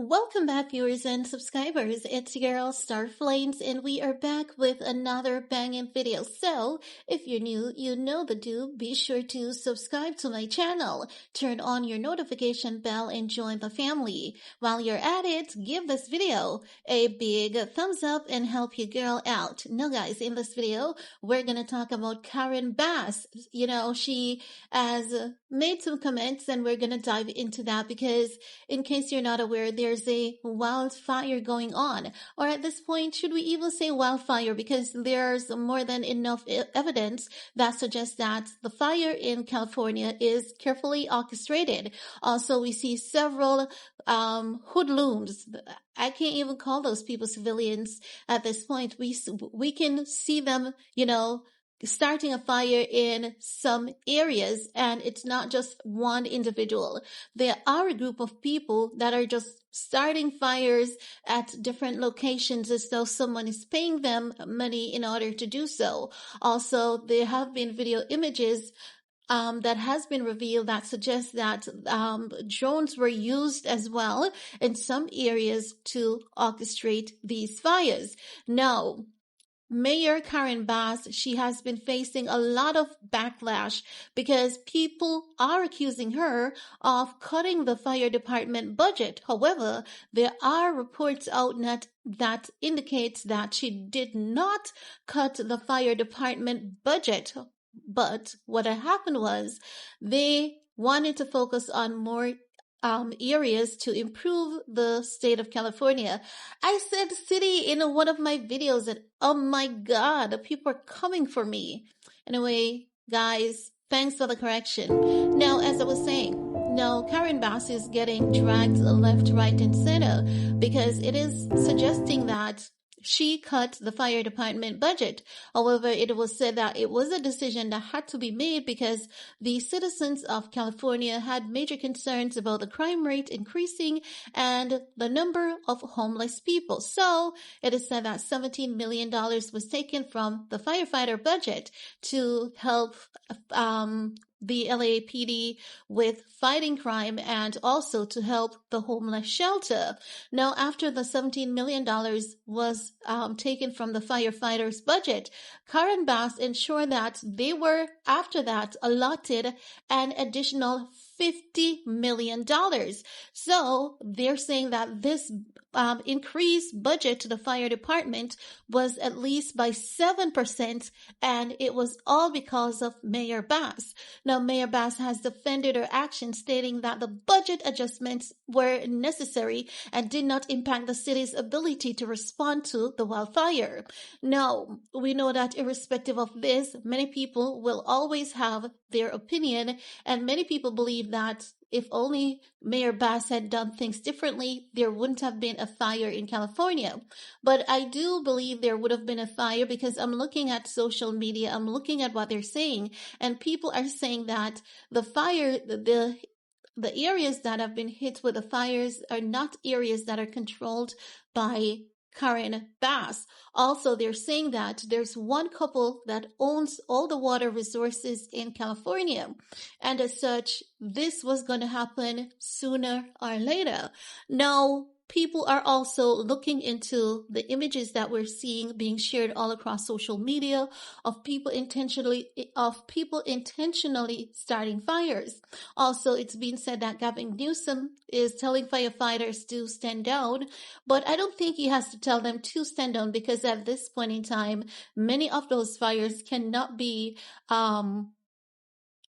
Welcome back, viewers and subscribers. It's your girl Star Flames, and we are back with another banging video. So, if you're new, you know the do. Be sure to subscribe to my channel, turn on your notification bell, and join the family. While you're at it, give this video a big thumbs up and help your girl out. Now, guys, in this video, we're gonna talk about Karen Bass. She has made some comments, and we're gonna dive into that because, in case you're not aware, there's a wildfire going on. Or at this point, should we even say wildfire? Because there's more than enough evidence that suggests that the fire in California is carefully orchestrated. Also, we see several hoodlums. I can't even call those people civilians at this point. We can see them, starting a fire in some areas, and it's not just one individual. There are a group of people that are just starting fires at different locations as though someone is paying them money in order to do so. Also, there have been video images that has been revealed that suggests that drones were used as well in some areas to orchestrate these fires. Now, Mayor Karen Bass, she has been facing a lot of backlash because people are accusing her of cutting the fire department budget. However, there are reports out that indicates that she did not cut the fire department budget. But what had happened was they wanted to focus on more areas to improve the state of California. I said city in one of my videos, and oh my God, people are coming for me. Anyway, guys, thanks for the correction. Now, as I was saying, Karen Bass is getting dragged left, right, and center because it is suggesting that she cut the fire department budget. However, it was said that it was a decision that had to be made because the citizens of California had major concerns about the crime rate increasing and the number of homeless people. So it is said that $17 million was taken from the firefighter budget to help the LAPD with fighting crime and also to help the homeless shelter. Now, after the $17 million was taken from the firefighters' budget, Karen Bass ensured that they were, after that, allotted an additional $50 million. So they're saying that this increased budget to the fire department was at least by 7%, and it was all because of Mayor Bass. Now, Mayor Bass has defended her action, stating that the budget adjustments were necessary and did not impact the city's ability to respond to the wildfire. Now, we know that irrespective of this, many people will always have their opinion, and many people believe that if only Mayor Bass had done things differently, there wouldn't have been a fire in California. But I do believe there would have been a fire because I'm looking at social media, I'm looking at what they're saying, and people are saying that the fire, the areas that have been hit with the fires are not areas that are controlled by Karen Bass. Also, they're saying that there's one couple that owns all the water resources in California. And as such, this was going to happen sooner or later. Now, people are also looking into the images that we're seeing being shared all across social media of people intentionally starting fires. Also, it's been said that Gavin Newsom is telling firefighters to stand down, but I don't think he has to tell them to stand down because at this point in time, many of those fires cannot be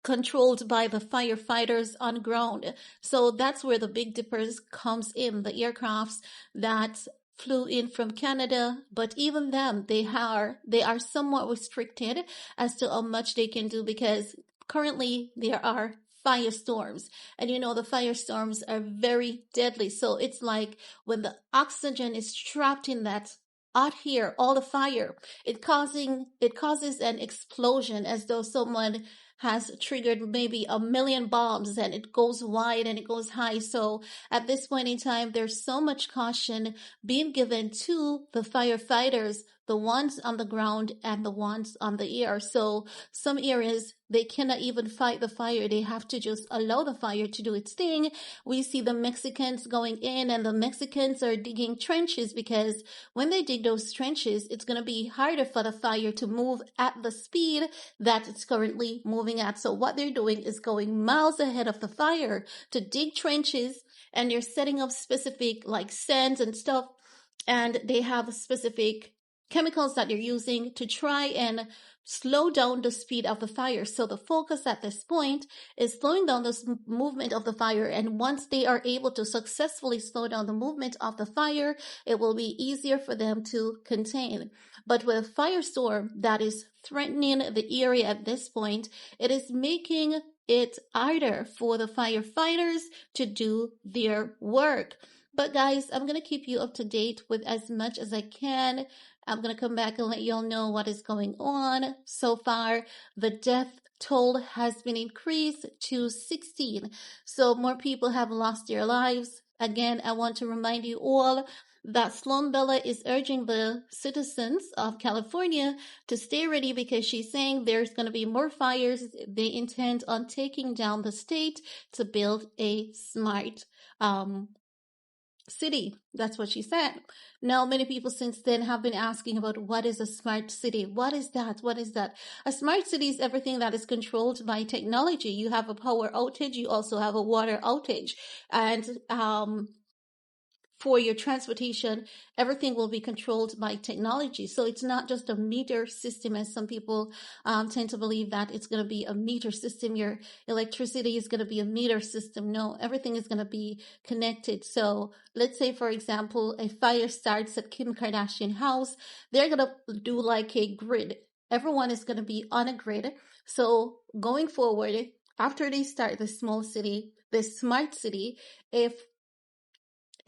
controlled by the firefighters on ground. So that's where the Big Dippers comes in, the aircrafts that flew in from Canada, but even them, they are somewhat restricted as to how much they can do because currently there are firestorms, and the firestorms are very deadly. So it's like when the oxygen is trapped in that out here, all the fire, it causes an explosion as though someone has triggered maybe 1 million bombs, and it goes wide and it goes high. So at this point in time, there's so much caution being given to the firefighters the ones on the ground and the ones on the air. So some areas, they cannot even fight the fire. They have to just allow the fire to do its thing. We see the Mexicans going in, and the Mexicans are digging trenches, because when they dig those trenches, it's going to be harder for the fire to move at the speed that it's currently moving at. So what they're doing is going miles ahead of the fire to dig trenches, and they're setting up specific like sands and stuff, and they have specific chemicals that they're using to try and slow down the speed of the fire. So the focus at this point is slowing down the movement of the fire. And once they are able to successfully slow down the movement of the fire, it will be easier for them to contain. But with a firestorm that is threatening the area at this point, it is making it harder for the firefighters to do their work. But guys, I'm going to keep you up to date with as much as I can. I'm going to come back and let y'all know what is going on. So far, the death toll has been increased to 16. So more people have lost their lives. Again, I want to remind you all that Sloan Bella is urging the citizens of California to stay ready, because she's saying there's going to be more fires. They intend on taking down the state to build a smart city. That's what she said. Now, many people since then have been asking about what is a smart city? What is that? What is that? A smart city is everything that is controlled by technology. You have a power outage. You also have a water outage. And for your transportation, everything will be controlled by technology. So it's not just a meter system, as some people tend to believe that it's going to be a meter system. Your electricity is going to be a meter system. No, everything is going to be connected. So let's say, for example, a fire starts at Kim Kardashian house. They're going to do like a grid. Everyone is going to be on a grid. So going forward, after they start this small city, this smart city, if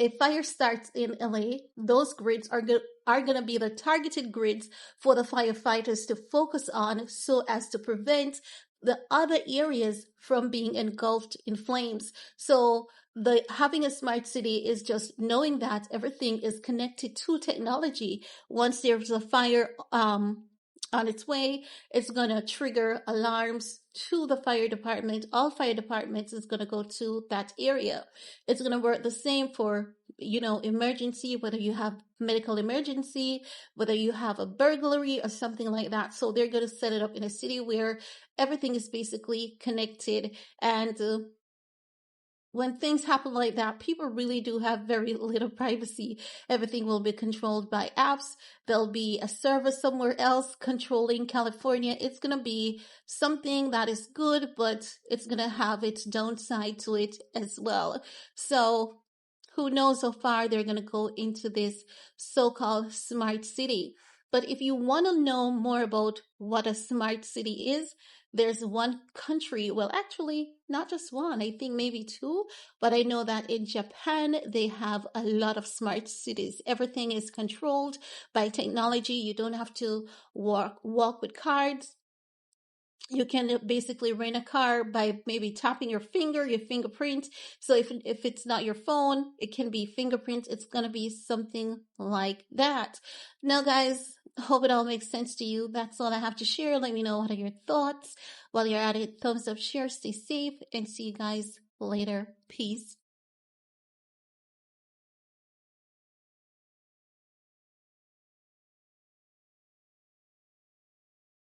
a fire starts in LA, those grids are going to be the targeted grids for the firefighters to focus on, so as to prevent the other areas from being engulfed in flames. So the having a smart city is just knowing that everything is connected to technology. Once there's a fire on its way, it's going to trigger alarms to the fire department. All fire departments is going to go to that area. It's going to work the same for, emergency, whether you have medical emergency, whether you have a burglary or something like that. So they're going to set it up in a city where everything is basically connected. And when things happen like that, people really do have very little privacy. Everything will be controlled by apps. There'll be a server somewhere else controlling California. It's going to be something that is good, but it's going to have its downside to it as well. So who knows how far they're going to go into this so-called smart city. But if you want to know more about what a smart city is, there's one country, well, actually, not just one, I think maybe two, but I know that in Japan, they have a lot of smart cities. Everything is controlled by technology. You don't have to walk with cards. You can basically rent a car by maybe tapping your fingerprint. So if it's not your phone, it can be fingerprint. It's going to be something like that. Now, guys, hope it all makes sense to you. That's all I have to share. Let me know what are your thoughts. While you're at it, thumbs up, share, stay safe, and see you guys later. Peace.